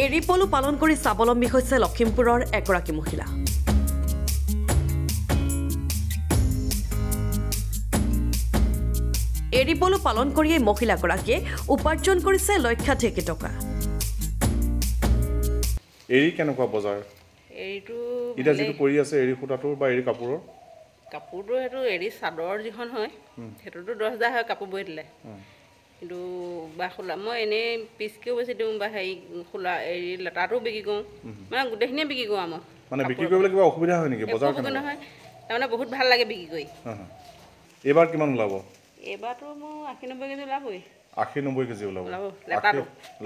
এৰি পলু পালন কৰি স্বাৱলম্বী হৈছে লখিমপুৰৰ এগৰাকী মহিলা। এৰি পলু পালন কৰি এই মহিলাগৰাকীয়ে উপাৰ্জন কৰিছে লক্ষাধিক টকা। এৰি কেনেকুৱা বজাৰ? এৰিটো এতিয়া যিটো কৰি আছে এৰি সূতাটোৰ বা এৰি কাপোৰৰ? কাপোৰটো সেইটো এৰি চাদৰ যিখন হয় সেইটোতো 10,000 হয় কাপোৰ বৈ দিলে। কিন্তু বা খোলা মই এনেই পিচকেও বেছি দিওঁ বা হেৰি খোলা এৰি লেটাটো বিক্ৰী কৰোঁ, মানে গোটেইখিনিয়ে বিক্ৰী কৰোঁ। আমাৰ মানে বিক্ৰী কৰিবলৈ কিবা অসুবিধা হয় নেকি বজাৰ? নহয়, তাৰমানে বহুত ভাল লাগে বিক্ৰী কৰি। এইবাৰ কিমান ওলাব? এইবাৰতো মোৰ 80-90 কেজি ওলাবই। 80-90 কেজি ওলাব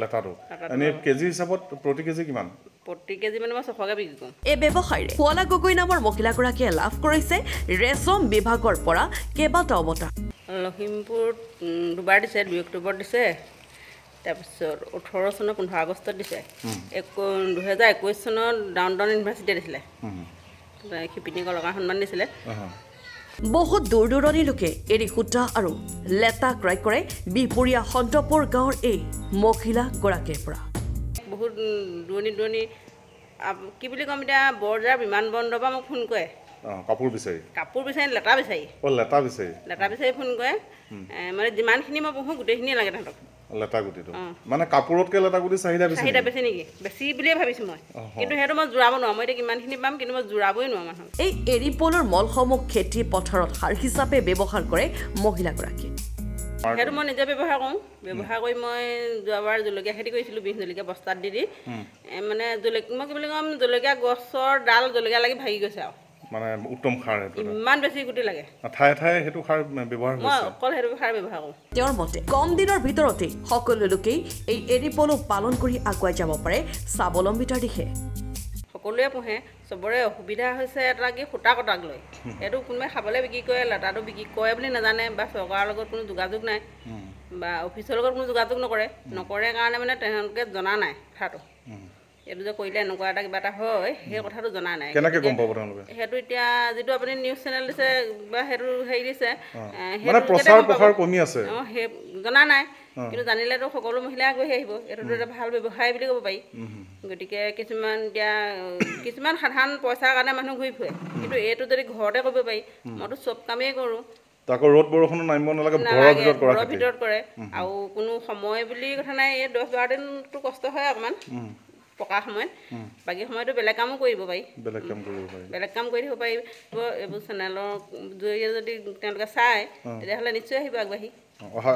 লেটাটো। এনেই কেজি হিচাপত প্ৰতি কেজি কিমান? প্ৰতি কেজি মানে মই 600কে বিক্ৰী কৰোঁ। এই ব্যৱসায়ৰে শুৱালা গগৈ নামৰ মহিলাগৰাকীয়ে লাভ কৰিছে ৰেচম বিভাগৰ পৰা কেইবাটাও বঁটা। লখিমপুৰত 2বাৰ দিছে, 2 অক্টোবৰত দিছে, তাৰপিছত 18 চনৰ 15 আগষ্টত দিছে, 2021 চনত ডাউনটাউন ইউনিভাৰ্চিটিয়ে দিছিলে, শিপিনী কলকাৰ সন্মান দিছিলে। বহুত দূৰ দূৰণিৰ লোকে এৰি সূতা আৰু লেটা ক্ৰয় কৰে বিহপুৰীয়া সন্তপুৰ গাঁৱৰ এই মহিলাগৰাকীৰ পৰা। বহুত দূৰণি কি বুলি ক'ম এতিয়া, বৰজাৰ বিমানবন্দৰৰ পৰা মোক ফোন কৰে কাপোৰ বিচাৰি লেটা বিচাৰি ফোন কৰে। মানে যিমানখিনি মই পঢ়োঁ গোটেইখিনিয়ে লাগে তাহাঁতক লেটা গুটিটো। মানে কাপোৰতকৈ লেটা গুটি চাহিদা বেছি নেকি? বেছি বুলিয়ে ভাবিছোঁ মই, কিন্তু সেইটো মই জোৰাব নোৱাৰোঁ। মই এতিয়া কিমানখিনি পাম, কিন্তু মই জোৰাবই নোৱাৰোঁ মানুহক। এই এৰি পলুৰ মলসমূহ খেতি পথাৰত সাৰ হিচাপে ব্যৱহাৰ কৰে মহিলাগৰাকীয়ে। সেইটো মই নিজে ব্যৱহাৰ কৰোঁ। ব্যৱহাৰ কৰি মই যোৱাবাৰ জলকীয়া খেতি কৰিছিলোঁ, বিহ জলকীয়া বস্তাত দি মানে মই কি বুলি ক'ম, জলকীয়া গছৰ ডাল জলকীয়া লাগি ভাগি গৈছে আৰু। মানে উত্তম সাৰ, ইমান বেছি গুটি লাগে। ঠায়ে ঠায়ে সেইটো সাৰ ব্যৱহাৰ হৈছে। মই অকল সেইটো সাৰ ব্যৱহাৰ কৰোঁ। তেওঁৰ মতে কম দিনৰ ভিতৰতেই সকলো লোকেই এই এৰি পলু পালন কৰি আগুৱাই যাব পাৰে স্বাৱলম্বিতাৰ দিশে। সকলোৱে পোহে, চবৰে অসুবিধা হৈছে এটা কি সূতা কটাক লৈ। এইটো কোনোবাই খাবলৈ বিক্ৰী কৰে, লেটাটো বিক্ৰী কৰে বুলি নাজানে, বা চৰকাৰৰ লগত কোনো যোগাযোগ নাই, বা অফিচৰ লগত কোনো যোগাযোগ নকৰে কাৰণে মানে তেওঁলোকে জনা নাই কথাটো। এইটো যে কৰিলে এনেকুৱা এটা কিবা এটা হয়, সেই কথাটো জনা নাই। কেনেকৈ গম পাব তেওঁলোকে? সেইটো এতিয়া যিটো আপুনি নিউজ চেনেল দিছে বা সেইটো হেৰি দিছে, সেই জনা নাই। কিন্তু জানিলেতো সকলো মহিলাই আগবাঢ়ি আহিব। এইটোতো এটা ভাল ব্যৱসায় বুলি ক'ব পাৰি। গতিকে কিছুমান সাধাৰণ পইচাৰ কাৰণে মানুহ ঘূৰি ফুৰে, কিন্তু এইটো যদি ঘৰতে কৰিব পাৰি, মইতো চব কামেই কৰোঁ। তাকো ৰ'দ বৰষুণ নামিব নালাগে, ঘৰৰ ভিতৰত কৰে। আৰু কোনো সময় বুলি কথা নাই, এই 10-12 দিনটো কষ্ট হয় অকণমান পকা সময়ত, বাকী সময়তো বেলেগ কামো কৰিব পাৰি, বেলেগ কাম কৰি থাকিব পাৰিব। এইবোৰ চেনেলৰ জৰিয়তে যদি তেওঁলোকে চায়, তেতিয়াহ'লে নিশ্চয় আহিব আগবাঢ়ি।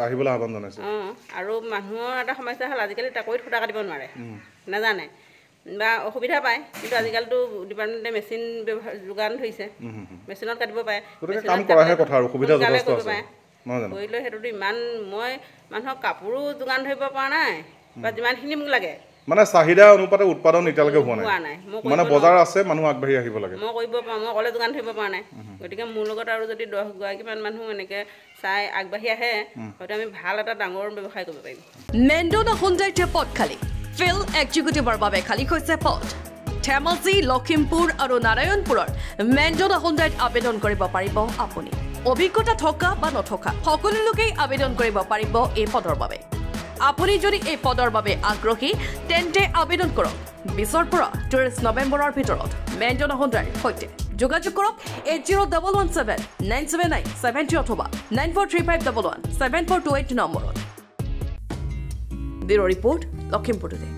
আহিবলৈ আহ্বান জনাইছে। আৰু মানুহৰ এটা সমস্যা হ'ল আজিকালি টাকৈত সূতা কাটিব নোৱাৰে, নাজানে বা অসুবিধা পায়। কিন্তু আজিকালিতো ডিপাৰ্টমেণ্টে মেচিন যোগান ধৰিছে, মেচিনত কাটিব পাৰে, কৰিলে সেইটোতো ইমান মই মানুহক কাপোৰো যোগান ধৰিব পৰা নাই, বা যিমানখিনি মোক লাগে মানে চাহিদা অনুপাতে উৎপাদন এতিয়ালৈকে হোৱা নাই। মানে বজাৰ আছে, মানুহ আগবাঢ়ি আহিব লাগে। মই কৰিব পাৰোঁ, মই অকলে যোগান ধৰিব পৰা নাই। গতিকে মোৰ লগত আৰু যদি 10 গৰাকীমান মানুহ এনেকৈ চাই আগবাঢ়ি আহে, হয়তো আমি ভাল এটা ডাঙৰ ব্যৱসায় কৰিব পাৰিম। মেণ্ডনা হুণ্ডাইৰ পদ খালী, ফিল্ড এক্সিকিউটিভৰ বাবে খালী হৈছে পদ। ধেমাজি, লখিমপুৰ আৰু নাৰায়ণপুৰৰ মেণ্ডনা হুণ্ডাইত আবেদন কৰিব পাৰিব আপুনি। অভিজ্ঞতা থকা বা নথকা সকলো লোকেই আবেদন কৰিব পাৰিব এই পদৰ বাবে। আপুনি যদি এই পদৰ বাবে আগ্ৰহী, তেন্তে আবেদন কৰক 20ৰ পৰা 30 নৱেম্বৰৰ ভিতৰত মেণ্ডনা হুণ্ডাইৰ সৈতে। যোগাযোগ কৰক 8017979770 অথবা 9435117428 নম্বৰত। Bureau' report, Lakhimpur today.